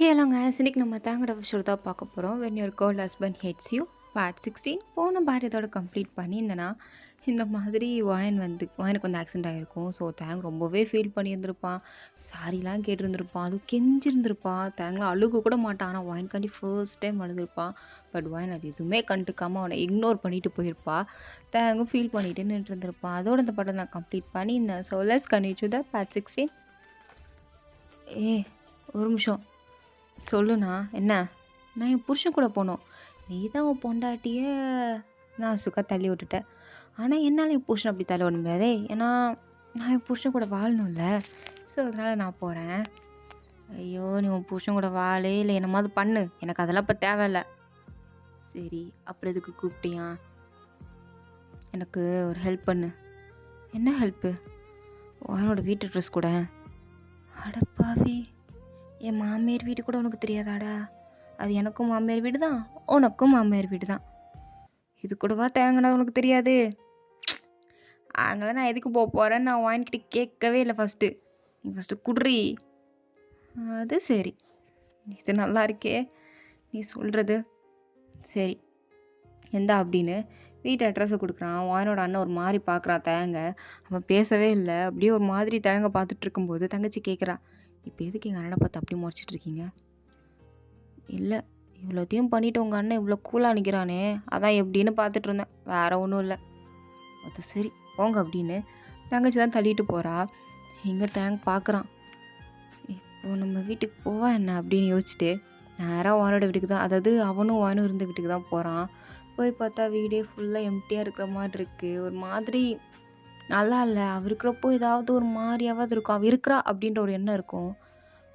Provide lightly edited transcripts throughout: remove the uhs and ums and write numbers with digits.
ஹேலோங்க. இன்னைக்கு நம்ம தேங்கோட ஷோ தான் பார்க்க போகிறோம். When your cold husband hates you part 16. போன பார்ட் இதோட கம்ப்ளீட் பண்ணியிருந்தேன்னா இந்த மாதிரி ஒயனுக்கு வந்து ஆக்சிடென்ட் ஆகிருக்கும். ஸோ தேங் ரொம்பவே ஃபீல் பண்ணியிருந்திருப்பான். சாரிலாம் கேட்டிருந்திருப்பான். அதுவும் கெஞ்சிருந்திருப்பான். தேங்கலாம் அழுக கூட மாட்டான். ஆனால் ஒயனுக்காண்டி ஃபர்ஸ்ட் டைம் அழுதுருப்பான். பட் ஒயன் அது எதுவுமே கண்டுக்காமல் அவனை இக்னோர் பண்ணிட்டு போயிருப்பா. தேங்கும் ஃபீல் பண்ணிட்டு நின்றுருந்துருப்பான். அதோட இந்த படம் நான் கம்ப்ளீட் பண்ணியிருந்தேன். So let's continue to the part 16. ஒரு நிமிஷம் சொல்லுண்ணா. என்ன? நான் என் புருஷன் கூட போனோம். நீ தான் உன் பொண்டாட்டிய நான் சுக்கா தள்ளி விட்டுட்டேன். ஆனால் என்னால் என் புருஷன் அப்படி தள்ள விட முடியாதே. ஏன்னா நான் என் புருஷன் கூட வாழணும்ல. ஸோ அதனால் நான் போகிறேன். ஐயோ, நீ உன் புருஷன் கூட வாழு, இல்லை என்னமாவது பண்ணு. எனக்கு அதெல்லாம் இப்போ தேவையில்ல. சரி, அப்புறம் எதுக்கு கூப்பிட்டியா? எனக்கு ஒரு ஹெல்ப் பண்ணு. என்ன ஹெல்ப்பு? உன்னோட வீட்டு ட்ரெஸ் கூட. அடப்பாவி, என் மாமியார் வீடு கூட உனக்கு தெரியாதாடா? அது எனக்கும் மாமியார் வீடு தான், உனக்கும் மாமியார் வீடு தான். இது கூடவா தேங்கினா உனக்கு தெரியாது? அங்கே நான் எதுக்கு போக போகிறேன்னு நான் வாங்கிக்கிட்டு கேட்கவே இல்லை. நீ ஃபஸ்ட்டு குட்ரி. அது சரி, இது நல்லா இருக்கே நீ சொல்கிறது. சரி எந்தா அப்படின்னு வீட்டு அட்ரஸை கொடுக்குறான். வாயனோட அண்ணன் ஒரு மாதிரி பார்க்குறான் தேங்க. அவன் பேசவே இல்லை. அப்படியே ஒரு மாதிரி தேங்க பார்த்துட்டு இருக்கும்போது தங்கச்சி கேட்குறா, இப்போ எதுக்கு எங்கள் அண்ணனை பார்த்து அப்படி முறைச்சிட்ருக்கீங்க? இல்லை, இவ்வளோத்தையும் பண்ணிவிட்டு உங்கள் அண்ணன் இவ்வளோ கூலாக நிற்கிறானே, அதான் எப்படின்னு பார்த்துட்டு இருந்தேன். வேறு ஒன்றும் இல்லை. அது சரி போங்க அப்படின்னு தங்கச்சி தான் தள்ளிட்டு போகிறா. இங்கே தேங்க பார்க்குறான். இப்போது நம்ம வீட்டுக்கு போவா என்ன அப்படின்னு யோசிச்சுட்டு நேராக வானோட வீட்டுக்கு தான், அதாவது அவனும் வானும் இருந்த வீட்டுக்கு தான் போகிறான். போய் பார்த்தா வீடே ஃபுல்லாக எம்டியாக இருக்கிற மாதிரி இருக்குது. ஒரு மாதிரி நல்லா இல்லை. அவ இருக்கிறப்போ ஏதாவது ஒரு மாதிரியாவது இருக்கும். அவள் இருக்கிறா அப்படின்ற ஒரு எண்ணம் இருக்கும்.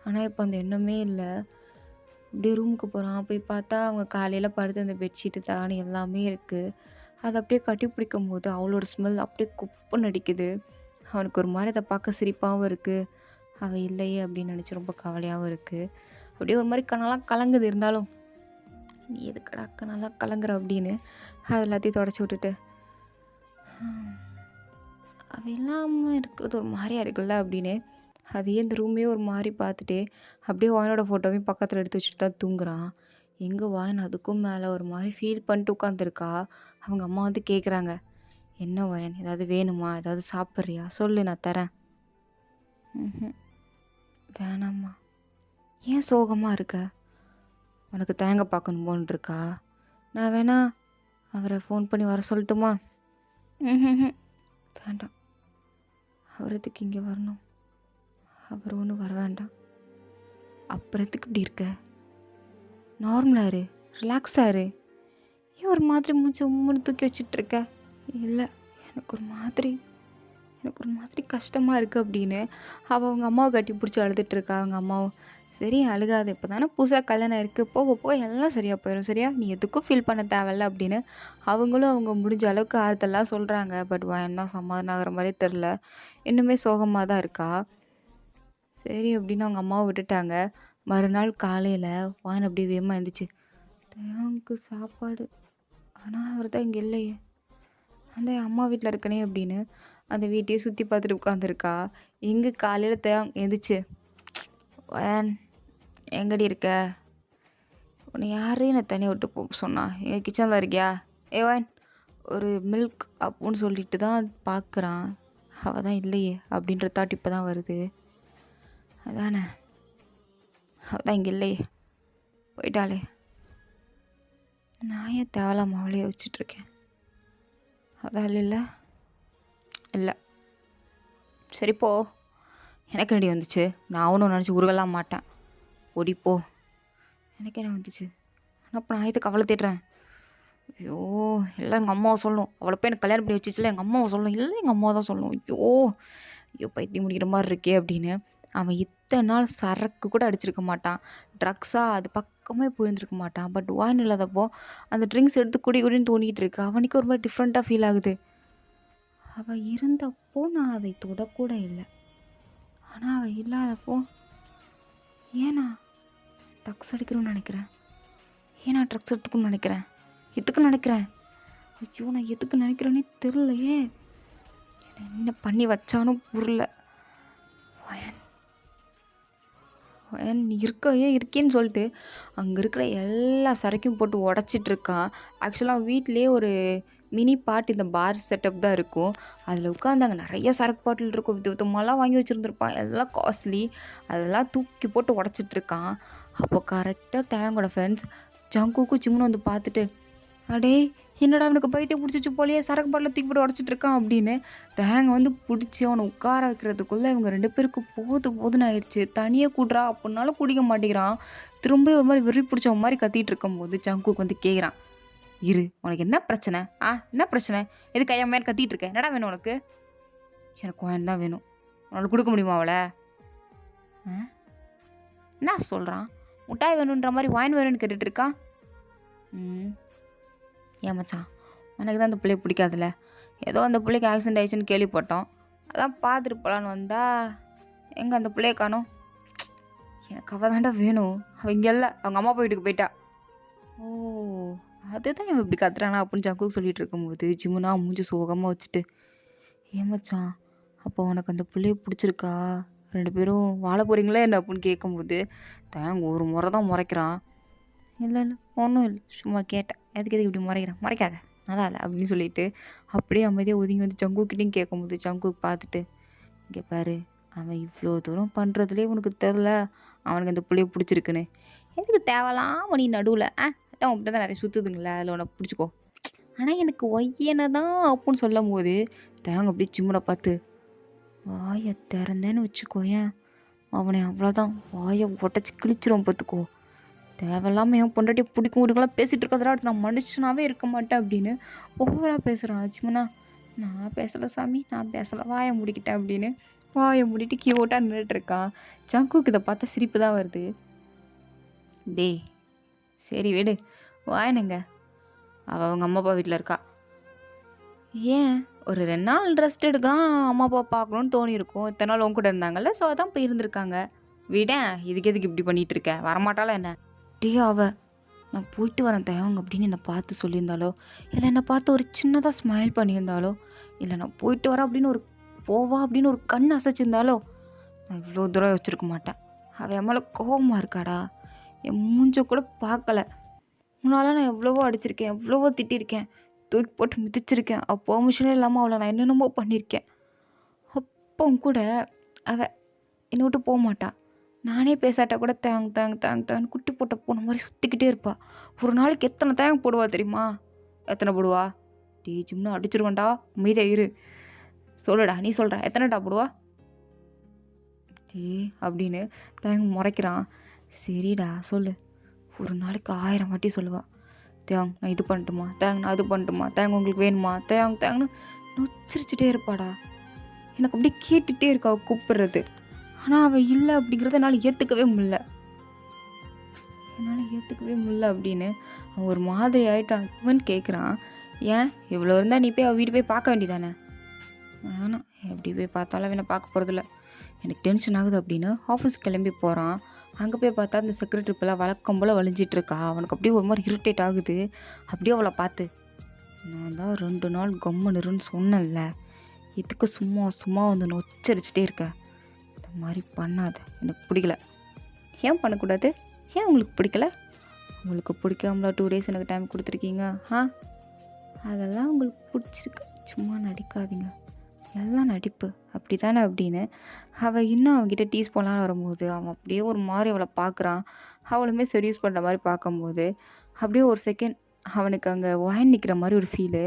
ஆனால் இப்போ அந்த எண்ணமே இல்லை. அப்படியே ரூமுக்கு போகிறான். போய் பார்த்தா அவங்க காலையில் படுத்து அந்த பெட்ஷீட்டு தானி எல்லாமே இருக்குது. அதை அப்படியே கட்டி பிடிக்கும் போது அவளோட ஸ்மெல் அப்படியே குப்புன்னு அடிக்குது. அவனுக்கு ஒரு மாதிரி அதை பார்க்க சிரிப்பாகவும் இருக்குது. அவள் இல்லையே அப்படின்னு நினச்சி ரொம்ப கவலையாகவும் இருக்குது. அப்படியே ஒரு மாதிரி கண்ணெல்லாம் கலங்குது. இருந்தாலும் நீ எதுக்கடா கண்ணெல்லாம் கலங்குற அப்படின்னு அது எல்லாத்தையும் தொடச்சி விட்டுட்டு, அவள் இல்லாமல் இருக்கிறது ஒரு மாதிரியா இருக்குல்ல அப்படின்னு அதையே இந்த ரூமே ஒரு மாதிரி பார்த்துட்டு அப்படியே வாயனோட ஃபோட்டோவையும் பக்கத்தில் எடுத்து வச்சுட்டு தான் தூங்குறான். எங்கே வாயன் அதுக்கும் மேலே ஒரு மாதிரி ஃபீல் பண்ணிட்டு உட்காந்துருக்கா. அவங்க அம்மா வந்து கேட்குறாங்க, என்ன வாயன், ஏதாவது வேணுமா, ஏதாவது சாப்பிட்றியா, சொல்லு நான் தரேன். வேணாம்மா. ஏன் சோகமாக இருக்க? உனக்கு தேங்க பார்க்கணுமோன்னு இருக்கா? நான் வேணா அவரை ஃபோன் பண்ணி வர சொல்லட்டுமா? வேண்டாம், அவரத்துக்கு இங்கே வரணும். அவர் ஒன்றும் வர வேண்டாம். அப்புறத்துக்கு இப்படி இருக்க? நார்மலாக இரு, ரிலாக்ஸாக இரு. ஏன் ஒரு மாதிரி மூச்சு உம்முன்னு தூக்கி வச்சிட்ருக்க? இல்லை, எனக்கு ஒரு மாதிரி கஷ்டமாக இருக்குது அப்படின்னு அவங்க அம்மாவை கட்டி பிடிச்சி அழுதுட்டுருக்கா. அவங்க அம்மாவும், சரி அழுகாது, இப்போ தானே புதுசாக கல்யாணம் இருக்குது, போக போக எல்லாம் சரியாக போயிடும், சரியா, நீ எதுக்கும் ஃபீல் பண்ண தேவையில்ல அப்படின்னு அவங்களும் அவங்க முடிஞ்ச அளவுக்கு ஆறுதெல்லாம் சொல்கிறாங்க. பட் என்ன சமாதானம் ஆகிற மாதிரி தெரில. இன்னுமே சோகமாக தான் இருக்கா. சரி அப்படின்னு அவங்க அம்மாவை விட்டுட்டாங்க. மறுநாள் காலையில் வான் அப்படியே வேகமாக இருந்துச்சு. தேங்க்கு சாப்பாடு, ஆனால் அவர் தான் இங்கே இல்லையே, அந்த அம்மா வீட்டில் இருக்கனே அப்படின்னு அந்த வீட்டையே சுற்றி பார்த்துட்டு உட்காந்துருக்கா. எங்கே காலையில் எழுந்திரிச்சு, வான் எங்கடி இருக்க, உன்னை யாரையும் நான் தனியாக விட்டு போக சொன்னா, எங்கள் கிச்சனில் இருக்கியா, வான் ஒரு மில்க் அப்படின்னு சொல்லிட்டு தான் பார்க்குறான். அவள் தான் இல்லையே அப்படின்ற தாட் இப்போ தான் வருது. அதானே, அவள் தான் இங்கே இல்லையே, போயிட்டாளே. நான் ஏன் தேவலாம அவளே யோசிச்சுட்ருக்கேன். அதான் இல்லை இல்லை, சரிப்போ, எனக்கு என்னடி வந்துச்சு, நான் ஒன்றும் நினச்சி உருகலாம் மாட்டேன், ஓடிப்போ. எனக்கு என்ன வந்துச்சு, ஆனால் இப்போ நான் இதுக்கு அவளை தேடுறேன். ஐயோ, இல்லை எங்கள் அம்மாவை சொல்லணும், அவளை போய் எனக்கு கல்யாணம் பண்ணி வச்சிச்சுல எங்கள் அம்மாவை சொல்லணும், இல்லை எங்கள் அம்மாவை தான் சொல்லணும். ஐயோ பைத்தியம் முடிக்கிற மாதிரி இருக்கே அப்படின்னு அவன் இத்தனை நாள் சரக்கு கூட அடிச்சிருக்க மாட்டான். ட்ரக்ஸாக அது பக்கமே போயிருந்துருக்க மாட்டான். பட் வாயின் இல்லாதப்போ அந்த ட்ரிங்க்ஸ் எடுத்து குடின்னு தோண்டிகிட்டு இருக்கு. அவனுக்கு ஒரு மாதிரி டிஃப்ரெண்ட்டாக ஃபீல் ஆகுது. அவள் இருந்தப்போ நான் அதை தொடக்கூட இல்லை, ஆனால் அவள் இல்லாதப்போ ஏன்னா ட்ரக்ஸ் அடிக்கணும்னு நினைக்கிறேன், ஏன்னா ட்ரக்ஸ் எடுத்துக்கணும்னு நினைக்கிறேன், எதுக்கு நினைக்கிறேன், ஐயோ நான் எதுக்கு நினைக்கிறேன்னே தெரிலையே, என்ன பண்ணி வச்சானும் புரியல. நீ இருக்கேன்னு சொல்லிட்டு அங்கே இருக்கிற எல்லா சரக்கையும் போட்டு உடச்சிட்டு இருக்கான். ஆக்சுவலாக வீட்டிலேயே ஒரு மினி பார்ட் இந்த பார் செட்டப் தான் இருக்கும். அதில் உட்காந்து அங்கே நிறைய சரக்கு பாட்டில் இருக்கும். விதவிதமாலாம் வாங்கி வச்சுருந்துருப்பான். எல்லாம் காஸ்ட்லி. அதெல்லாம் தூக்கி போட்டு உடச்சிட்டு இருக்கான். அப்போ கரெக்டாக தேங்கோட ஃப்ரெண்ட்ஸ் ஜங்குக்கும் சிம்முன்னு வந்து பார்த்துட்டு, அடே என்னடா அவனுக்கு பைத்தியம் பிடிச்சிச்சு போலயே, சரக்கு பாட்டில் தூக்கி போட்டு உடச்சிட்டு இருக்கான் அப்படின்னு தேங்க வந்து பிடிச்சி அவனை உட்கார வைக்கிறதுக்குள்ளே இவங்க 2 பேருக்கு போதுன்னு ஆயிடுச்சு. தனியாக கூட்றா அப்படின்னாலும் குடிக்க மாட்டேங்கிறான். திரும்ப ஒரு மாதிரி வெறி பிடிச்ச மாதிரி கத்திட்டு இருக்கும்போது ஜங்குக்கு வந்து கேட்குறான், இரு உனக்கு என்ன பிரச்சனை? என்ன பிரச்சனை? எதுக்கு ஐயா மேலே கத்திட்டு இருக்க? என்னடா வேணும் உனக்கு? எனக்கு ஒயின் தான் வேணும். உனக்கு கொடுக்க முடியுமா அவளை? என்ன சொல்கிறான்? முட்டாய் வேணுன்ற மாதிரி ஒயின் வேணும்னு கேட்டுட்டு இருக்கான். ஏன் மச்சான், எனக்கு தான் அந்த பிள்ளைய பிடிக்காதுல்ல. ஏதோ அந்த பிள்ளைக்கு ஆக்சிடென்ட் ஆயிடுச்சுன்னு கேள்விப்பட்டோம். அதான் பார்த்துட்டு போகலான்னு வந்தா எங்கே அந்த பிள்ளைய காணோம். எனக்கு அவள் தாண்டா வேணும். அவள் இங்கே இல்லை, அவங்க அம்மா அப்பா வீட்டுக்கு போயிட்டா. ஓ அதுதான் இவன் இப்படி கத்துறானா அப்படின்னு ஜங்குக்கு சொல்லிட்டு இருக்கும்போது ஜிமுனா மூஞ்சி சோகமாக வச்சுட்டு, ஏன் மச்சான் அப்போ உனக்கு அந்த பிள்ளைய பிடிச்சிருக்கா? 2 பேரும் வாழ போகிறீங்களா என்ன அப்படின்னு கேட்கும்போது தேங்க ஒரு முறை தான் முறைக்கிறான். இல்லை ஒன்றும் இல்லை, சும்மா கேட்டேன். எதுக்கு இப்படி முறைக்காத நல்லா இல்லை அப்படின்னு சொல்லிட்டு அப்படியே அமைதியாக ஒதுங்கி வந்து ஜங்குக்கிட்டையும் கேட்கும்போது ஜங்குக்கு பார்த்துட்டு, இங்கே பாரு அவன் இவ்வளோ தூரம் பண்ணுறதுலேயே உனக்கு தெரில அவனுக்கு அந்த பிள்ளைய பிடிச்சிருக்குன்னு. எதுக்கு தேவலாம் நீ நடுவில் அதான் அப்படி தான் நிறைய சுற்றுதுங்களே, அதில் உனக்கு பிடிச்சிக்கோ. ஆனால் எனக்கு ஒய்யனை தான் அப்படின்னு சொல்லும் போது தேங்க அப்படியே சிம்முனை பார்த்து, வாயை திறந்தேன்னு வச்சுக்கோயேன் அவனை அவ்வளோதான் வாயை உடச்சி கிழிச்சிரும் பார்த்துக்கோ. தேவையில்லாமல் என் பொண்டாட்டி பிடிக்கும் பேசிகிட்டு இருக்கிறதா நான் மனுஷனாகவே இருக்க மாட்டேன் அப்படின்னு ஓவராக பேசுகிறான். ஆச்சுமண்ணா நான் பேசலை சாமி, நான் பேசலை, வாயை முடிக்கிட்டேன் அப்படின்னு வாயை மூடிட்டு கியூட்டாக நின்றுட்டுருக்கான். ஜங்குக்கு இதை பார்த்தா சிரிப்பு தான் வருது. டேய் சரி விடு, வாயனுங்க அவள் அவங்க அம்மா அப்பா வீட்டில் இருக்கா. ஏன் ஒரு 2 நாள் ரெஸ்ட் எடுக்கலாம், அம்மா அப்பா பார்க்கணுன்னு தோணியிருக்கும். இத்தனை நாள் உங்க கூட இருந்தாங்கல்ல, ஸோ அதான் இப்போ இருந்திருக்காங்க. விடேன், இதுக்கு எதுக்கு இப்படி பண்ணிகிட்டு இருக்க? வரமாட்டாளா என்ன? டே நான் போயிட்டு வரேன் தேவங்க அப்படின்னு என்னை பார்த்து சொல்லியிருந்தாலோ, இல்லை என்னை பார்த்து ஒரு சின்னதாக ஸ்மைல் பண்ணியிருந்தாலோ, இல்லை நான் போயிட்டு வரேன் அப்படின்னு ஒரு போவா அப்படின்னு ஒரு கண் அசைச்சிருந்தாலோ நான் இவ்வளோ தூரம் வச்சுருக்க மாட்டேன். அவள் என் மேலே கோபமாக இருக்காடா. என் மூஞ்ச கூட பார்க்கல. முன்னால் நான் எவ்வளவோ அடிச்சிருக்கேன், எவ்வளவோ திட்டிருக்கேன், தூக்கி போட்டு மிதிச்சிருக்கேன். அவள் பெர்மிஷனே இல்லாமல் அவளை நான் என்னென்னமோ பண்ணியிருக்கேன். அப்போ கூட அவள் என்னை விட்டு போக மாட்டாள். நானே பேசாட்டா கூட தேங்கு குட்டி போட்ட போன மாதிரி சுற்றிக்கிட்டே இருப்பா. ஒரு நாளைக்கு எத்தனை தேங்கு போடுவா தெரியுமா? எத்தனை போடுவா? ஜிம்னு அடிச்சிருவேன்டா, மீதே இரு. சொல்லுடா, நீ சொல்கிற எத்தனைடா போடுவா? அப்படின்னு தேங்கு முறைக்கிறான். சரிடா சொல்லு. ஒரு நாளைக்கு 1000 வாட்டி சொல்லுவா. தேங் நான் இது பண்ணட்டுமா, நான் அது பண்ணட்டுமா, உங்களுக்கு வேணுமா, தேங்குன்னு நொச்சிரிச்சிட்டே இருப்பாடா. எனக்கு அப்படியே கேட்டுகிட்டே இருக்கா அவள் கூப்பிடுறது. ஆனால் அவள் இல்லை அப்படிங்கிறத என்னால் ஏற்றுக்கவே முடியல அப்படின்னு அவன் ஒரு மாதிரி ஆகிட்டான். இவன் கேட்குறான், ஏன் இவ்வளோ இருந்தால் நீ போய் அவள் வீடு போய் பார்க்க வேண்டியதானே? வேணாம், எப்படி போய் பார்த்தாலும் அவனை பார்க்க போகிறதில்ல, எனக்கு டென்ஷன் ஆகுது அப்படின்னு ஆஃபீஸ் கிளம்பி போகிறான். அங்கே போய் பார்த்தா அந்த செக்ரட்டரி இப்போலாம் வழக்கம் போல் வலிஞ்சிட்ருக்கா. அவனுக்கு அப்படியே ஒரு மாதிரி இரிட்டேட் ஆகுது. அப்படியே அவளை பார்த்து, நான் தான் 2 நாள் கம்முன்னுருன்னு சொன்னேன்ல, இதுக்கு சும்மா வந்து நொச்சரிச்சிட்டே இருக்க. இந்த மாதிரி பண்ணாத, எனக்கு பிடிக்கல. ஏன் பண்ணக்கூடாது? ஏன் உங்களுக்கு பிடிக்கல? உங்களுக்கு பிடிக்காமல 2 டேஸ் எனக்கு டைம் கொடுத்துருக்கீங்க. அதெல்லாம் உங்களுக்கு பிடிச்சிருக்கு, சும்மா நடிக்காதீங்க, எல்லாம் நடிப்பு அப்படி தானே அப்படின்னு அவள் இன்னும் அவன்கிட்ட டீஸ் போகலான்னு வரும்போது அவன் அப்படியே ஒரு மாதிரி அவளை பார்க்குறான். அவளுமே செடியூஸ் பண்ணுற மாதிரி பார்க்கும்போது அப்படியே ஒரு செகண்ட் அவனுக்கு அங்கே ஒயன் நிற்கிற மாதிரி ஒரு ஃபீலு.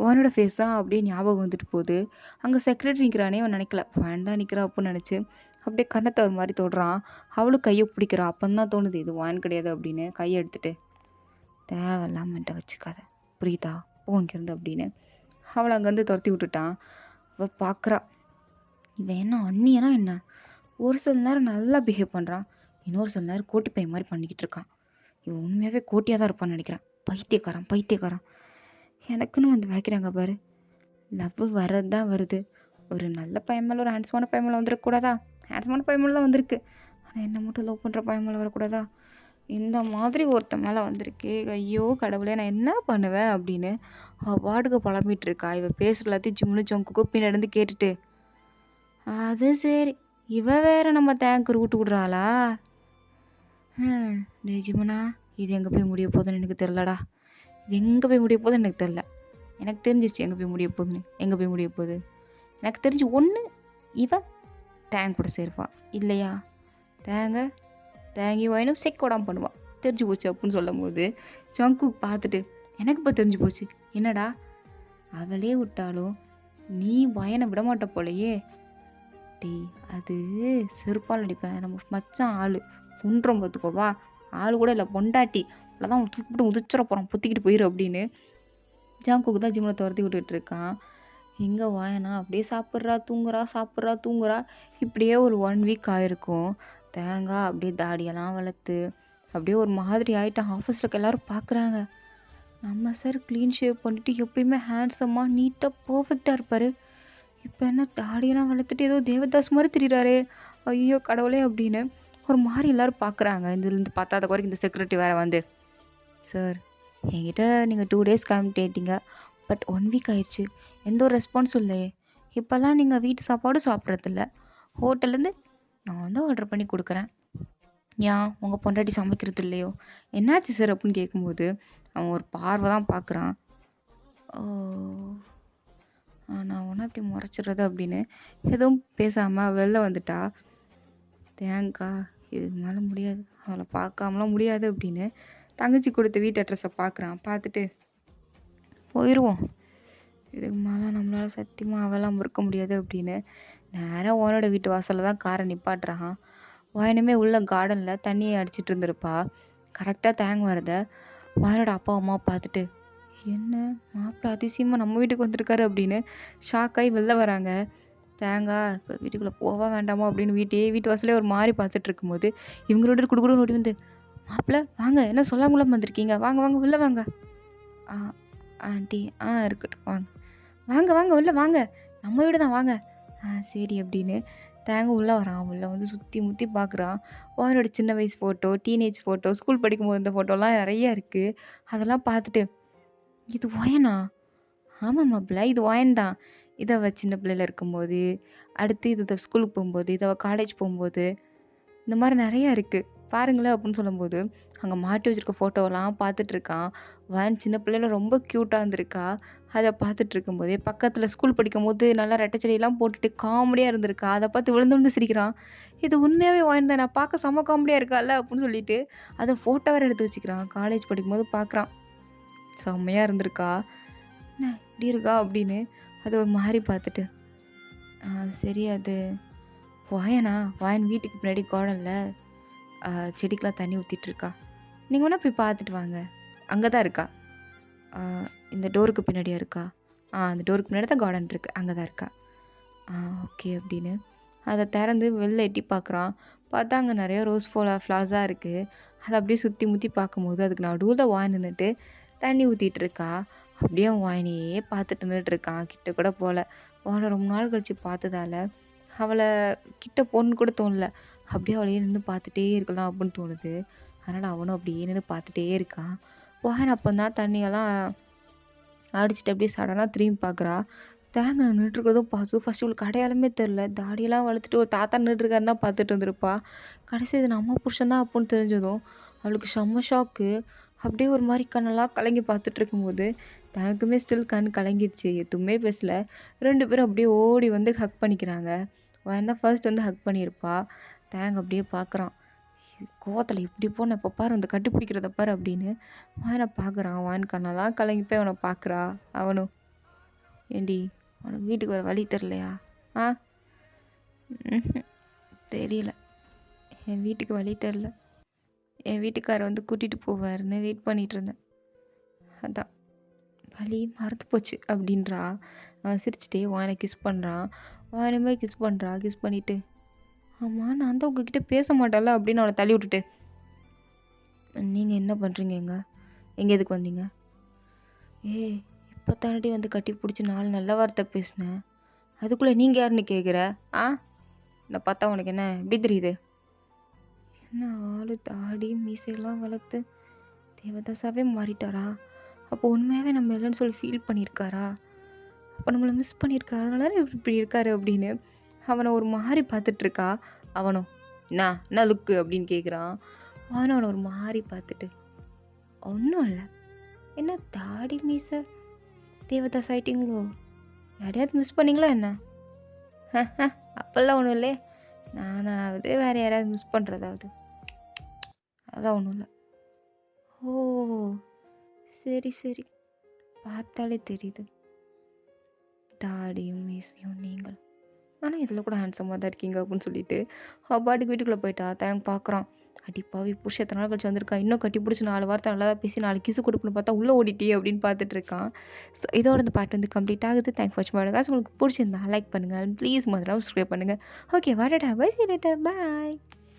ஒயனோட ஃபேஸ் தான் அப்படியே ஞாபகம் வந்துட்டு போகுது. அங்கே செக்ரட்டரி நிற்கிறானே அவன் நினைக்கல, ஒயன் தான் நிற்கிறா அப்படின்னு நினச்சி அப்படியே கண்ணத்தை ஒரு மாதிரி தொடுறான். அவளும் கையை பிடிக்கிறா. அப்போதான் தோணுது இது ஒயன் கிடையாது அப்படின்னு கையை எடுத்துகிட்டு, தேவையில்லாமட்ட வச்சுக்காத புரியுதா, போ இங்கேருந்து அப்படின்னு அவளை அங்கேருந்து துரத்தி விட்டுட்டான். அவள் பார்க்குறா, இவன் என்ன அண்ணியனா என்ன? ஒரு சில நேரம் நல்லா பிஹேவ் பண்ணுறான், இன்னொரு சில நேரம் கோட்டி பையன் மாதிரி பண்ணிக்கிட்டு இருக்கான். இவன் உண்மையாகவே கோட்டியாக தான் இருப்பான்னு நினைக்கிறேன். பைத்தியக்காரன் எனக்குன்னு வந்து வைக்கிறாங்க பாரு. லவ் வர்றது தான் வருது. ஒரு நல்ல பையன் மேலே ஒரு ஹேண்ட்ஸமான பையன் மேலே வந்துருக்கக்கூடாதா? ஹேண்ட்ஸமான பையன் மேலே தான் வந்திருக்கு. ஆனால் என்ன மட்டும் லவ் பண்ணுற பையன் மேலே வரக்கூடாதா? இந்த மாதிரி ஒருத்த மேலே வந்திருக்கே, ஐயோ கடவுளே நான் என்ன பண்ணுவேன் அப்படின்னு அவள் பாட்டுக்கு புலம்பிகிட்டு இருக்கா. இவள் பேசுகிற எல்லாத்தையும் ஜிம்னு ஜொங்குக்கு பின்னாடி கேட்டுட்டு, அது சரி இவ வேற நம்ம தேங்க்கு ரூட்டு விடுறாளா? டேய் ஜிமனா, இது எங்கே போய் முடிய போகுதுன்னு எனக்கு தெரிலடா. இது எங்கே போய் முடிய போகுதுன்னு எனக்கு தெரில. எனக்கு தெரிஞ்சிச்சு எங்கே போய் முடிய போகுதுன்னு. எங்கே போய் முடிய போகுது எனக்கு தெரிஞ்சு ஒன்று இவ தேங்க கூட சேருவா, இல்லையா தேங்கி வாயினும் செக்கோடாமல் பண்ணுவாள். தெரிஞ்சு போச்சு அப்படின்னு சொல்லும் போது ஜங்குக் பார்த்துட்டு எனக்கு இப்போ தெரிஞ்சு போச்சு. என்னடா அவளே விட்டாலும் நீ வயனை விட மாட்ட போலையே. டே அது செருப்பால் அடிப்பேன். நம்ம மச்சான் ஆள் புன்றோம் பார்த்துக்கோவா. ஆள் கூட இல்லை பொண்டாட்டி. அவ்வளோதான் தூக்கிட்டு உதிச்சிட போகிறான், புத்திக்கிட்டு போயிரு அப்படின்னு ஜாங்குக்கு தான் ஜிம்மில் துரத்தி விட்டுட்டு இருக்கான். எங்கே வாயனா அப்படியே சாப்பிட்றா தூங்குறா. இப்படியே ஒரு 1 வீக் ஆகிருக்கும். தேங்காய் அப்படியே தாடியெல்லாம் வளர்த்து அப்படியே ஒரு மாதிரி ஆகிட்டான். ஆஃபீஸில் இருக்க எல்லோரும் பார்க்குறாங்க. நம்ம சார் க்ளீன் ஷேவ் பண்ணிவிட்டு எப்பயுமே ஹேண்ட்ஸமாக நீட்டாக பர்ஃபெக்டாக இருப்பார். இப்போ என்ன தாடியெல்லாம் வளர்த்துட்டு ஏதோ தேவதாஸ் மாதிரி திரிகிறாரே, ஐயோ கடவுளே அப்படின்னு ஒரு மாதிரி எல்லோரும் பார்க்குறாங்க. இதுலேருந்து பார்த்தாத குறைக்கு இந்த செக்யூரிட்டி வேறு வந்து, சார் என்கிட்ட நீங்கள் 2 டேஸ் காமிட்டேட்டீங்க, பட் 1 வீக் ஆயிடுச்சு, எந்த ஒரு ரெஸ்பான்ஸும் இல்லையே. இப்போல்லாம் நீங்கள் வீட்டு சாப்பாடு சாப்பிட்றதில்ல, ஹோட்டல்லேருந்து நான் வந்து ஆர்டர் பண்ணி கொடுக்குறேன். ஏன் உங்கள் பொண்டாட்டி சமைக்கிறது இல்லையோ, என்னாச்சு சார் அப்படின்னு கேட்கும்போது அவன் ஒரு பார்வை தான் பார்க்குறான். நான் ஒன்றா இப்படி முறைச்சிடுறது அப்படின்னு எதுவும் பேசாமல் வெளில வந்துட்டா. தேங்காய் இதுக்கு மேலே முடியாது, அவளை பார்க்காமலாம் முடியாது அப்படின்னு தங்கச்சி கொடுத்த வீட்டு அட்ரஸை பார்க்குறான். பார்த்துட்டு போயிடுவோம், இதுக்கு மேலே நம்மளால் சத்தியமாக அவெல்லாம் இருக்க முடியாது அப்படின்னு நேராக ஓனோட வீட்டு வாசலில் தான் காரை நிப்பாட்டுறான். வாயனுமே உள்ள கார்டனில் தண்ணியை அடிச்சிட்டு இருந்திருப்பா. கரெக்டாக தேங்க வரத வாயனோட அப்பா அம்மா பார்த்துட்டு, என்ன மாப்பிள்ளை அதிசயமாக நம்ம வீட்டுக்கு வந்திருக்காரு அப்படின்னு ஷாக்காகி வெளில வராங்க. தேங்காய் இப்போ வீட்டுக்குள்ளே போவா வேண்டாமா அப்படின்னு வீட்டு வாசலே ஒரு மாதிரி பார்த்துட்டு இருக்கும்போது இவங்களோட குடுக்குடு ஓடி வந்து, மாப்பிள்ளை வாங்க, என்ன சொல்லாமலாம் வந்திருக்கீங்க, வாங்க வெளில வாங்க. ஆண்டி இருக்கட்டும் வாங்க உள்ளே வாங்க, நம்ம வீடு தான் வாங்க. சரி அப்படின்னு தேங்க உள்ளே வரான். உள்ளே வந்து சுற்றி முற்றி பார்க்குறான். அவனோட சின்ன வயசு ஃபோட்டோ, டீனேஜ் ஃபோட்டோ, ஸ்கூல் படிக்கும்போது இந்த ஃபோட்டோலாம் நிறையா இருக்குது. அதெல்லாம் பார்த்துட்டு, இது ஒயனா? ஆமாம் மாப்பிள்ள, இது ஒயன் தான். இதை அவள் சின்ன பிள்ளையில் இருக்கும்போது, அடுத்து இது ஸ்கூலுக்கு போகும்போது, இதை அவள் காலேஜ் போகும்போது, இந்த மாதிரி நிறையா இருக்குது பாருங்களேன் அப்படின்னு சொல்லும்போது அங்கே மாட்டி வச்சுருக்க ஃபோட்டோவெல்லாம் பார்த்துட்ருக்கான். ஒயன் சின்ன பிள்ளையில ரொம்ப க்யூட்டாக இருந்திருக்கா. அதை பார்த்துட்டு இருக்கும்போதே பக்கத்தில் ஸ்கூல் படிக்கும்போது நல்லா ரெட்டைச்செடியெல்லாம் போட்டுட்டு காமெடியாக இருந்திருக்கா. அதை பார்த்து விழுந்து சிரிக்கிறான். இது உண்மையாகவே ஒயன் தான், நான் பார்க்க செம்ம காமெடியாக இருக்கால அப்படின்னு சொல்லிட்டு அதை ஃபோட்டோ வேறு எடுத்து வச்சுக்கிறான். காலேஜ் படிக்கும்போது பார்க்குறான், செம்மையாக இருந்திருக்கா, என்ன இப்படி இருக்கா அப்படின்னு அது ஒரு மாதிரி பார்த்துட்டு, சரி அது ஒயனா? ஒயன் வீட்டுக்கு பின்னாடி கார்டனில் செடிக்கெலாம் தண்ணி ஊற்றிட்டுருக்கா, நீங்கள் வேணால் போய் பார்த்துட்டு வாங்க, அங்கே தான் இருக்கா. இந்த டோருக்கு பின்னாடியாக இருக்கா? அந்த டோருக்கு பின்னாடி தான் கார்டன் இருக்குது, அங்கே தான் இருக்கா. ஓகே அப்படின்னு அதை திறந்து வெளில எட்டி பார்க்குறான். பார்த்தா அங்கே நிறைய ரோஸ் ஃப்ளார்ஸாக இருக்குது. அதை அப்படியே சுற்றி முற்றி பார்க்கும்போது அதுக்கு நடுவில் வாய் நின்றுட்டு தண்ணி ஊற்றிட்டு இருக்கா. அப்படியே அவன் வாயினையே பார்த்துட்டு நின்றுட்டுருக்கான். கிட்ட கூட போகல. அவளை ரொம்ப நாள் கழித்து பார்த்ததால அவளை கிட்ட போகணுன்னு கூட தோணல. அப்படியே அவளையே நின்று பார்த்துட்டே இருக்கலாம் அப்படின்னு தோணுது. அதனால் அவனும் அப்படியே நின்று பார்த்துட்டே இருக்கான். வாயன் அப்போ தான் தண்ணியெல்லாம் அடிச்சுட்டு அப்படியே சடனாக திரும்பி பார்க்குறா. தேங்க நின்றுருக்கிறதும் பார்த்து ஃபஸ்ட்டு இவளுக்கு அடையாளமே தெரில. தாடியெல்லாம் வளர்த்துட்டு ஒரு தாத்தா நின்றுருக்காருன்னு தான் பார்த்துட்டு இருந்திருப்பா. கடைசி இது நம்ம புருஷன் தான் அப்படின்னு தெரிஞ்சதும் அவளுக்கு செம்ம ஷாக்கு. அப்படியே ஒரு மாதிரி கண்ணெல்லாம் கலங்கி பார்த்துட்டு இருக்கும்போது தனக்குமே ஸ்டில் கண் கலங்கிடுச்சு. எதுவுமே பேசல. 2 பேரும் அப்படியே ஓடி வந்து ஹக் பண்ணிக்கிறாங்க. வாயன் தான் ஃபர்ஸ்ட் வந்து ஹக் பண்ணியிருப்பா. தேங்க அப்படியே பார்க்குறான். கோவத்தில் இப்படி போன இப்போ பாரு வந்து கட்டி பிடிக்கிறத பாரு அப்படின்னு வாயனை பார்க்குறான். வாயன் கண்ணெல்லாம் கலங்கி போய் அவனை பார்க்குறா. அவனும், ஏண்டி உனக்கு வீட்டுக்கு வர வழி தெரிலையா? தெரியல, என் வீட்டுக்கு வழி தெரில, என் வீட்டுக்காரர் வந்து கூட்டிகிட்டு போவாருன்னு வெயிட் பண்ணிகிட்டு இருந்தேன், அதான் வழி மறந்து போச்சு அப்படின்றா. அவன் சிரிச்சிட்டே வாயனை கிஸ் பண்ணுறான். வாயனுமே கிஸ் பண்ணுறா. கிஸ் பண்ணிவிட்டு, ஆமாம் நான் தான் உங்ககிட்ட பேச மாட்டேன்ல அப்படின்னு அவனை தள்ளி விட்டுட்டு, நீங்கள் என்ன பண்ணுறீங்க, எங்கே எதுக்கு வந்தீங்க? இப்போ தாண்டி வந்து கட்டி பிடிச்சி 4 நல்ல வார்த்தை பேசினேன், அதுக்குள்ளே நீங்கள் யாருன்னு கேட்குற? என்னை பார்த்தா உனக்கு என்ன எப்படி தெரியுது? என்ன ஆளு தாடி மீசையெல்லாம் வளர்த்து தேவதாசாவே மாறிட்டாரா? அப்போ உண்மையாகவே நம்ம இல்லைன்னு சொல்லி ஃபீல் பண்ணியிருக்காரா? அப்போ நம்மளை மிஸ் பண்ணியிருக்காரா? அதனால தான் இப்படி இருக்காரு அப்படின்னு அவனை ஒரு மாதிரி பார்த்துட்ருக்கா. அவனும் என்ன லுக்கு அப்படின்னு கேட்குறான். அவனோட ஒரு மாறி பார்த்துட்டு, ஒன்றும் இல்லை, என்ன தாடி மீசை தேவதாஸ் ஆயிட்டீங்களோ, யாரையாவது மிஸ் பண்ணீங்களா என்ன? அப்போல்லாம் ஒன்றும் இல்லையே, நானாவது வேறு யாரையாவது மிஸ் பண்ணுறதாவது, அதான் ஒன்றும் இல்லை. ஓ, சரி சரி, பார்த்தாலே தெரியுது, தாடியும் மீசையும் நீங்கள். ஆனால் இதில் கூட ஹேண்ட்ஸமாக தான் இருக்கீங்க அப்படின்னு சொல்லிட்டு பாட்டுக்கு வீட்டுக்குள்ளே போயிட்டா. தான் பார்க்குறான், அடிப்பாவி புருஷன் எத்தனை நாள் கழிச்சு வந்திருக்கா, இன்னும் கட்டி பிடிச்சி 4 வார்த்தை நல்லா பேசி 4 கிசு கொடுக்கணும்னு பார்த்தா உள்ளே ஓடிட்டே அப்படின்னு பார்த்துட்டு இருக்கான். ஸோ இதோட இந்த பாட்டு வந்து கம்ப்ளீட் ஆகுது. தேங்க்ஸ் ஃபார் வாட்சிங். உங்களுக்கு பிடிச்சிருந்தா லைக் பண்ணுங்கள், ப்ளீஸ் மறக்காம சப்ஸ்கிரைப் பண்ணுங்கள். ஓகே, வாடா, bye, see you later, by.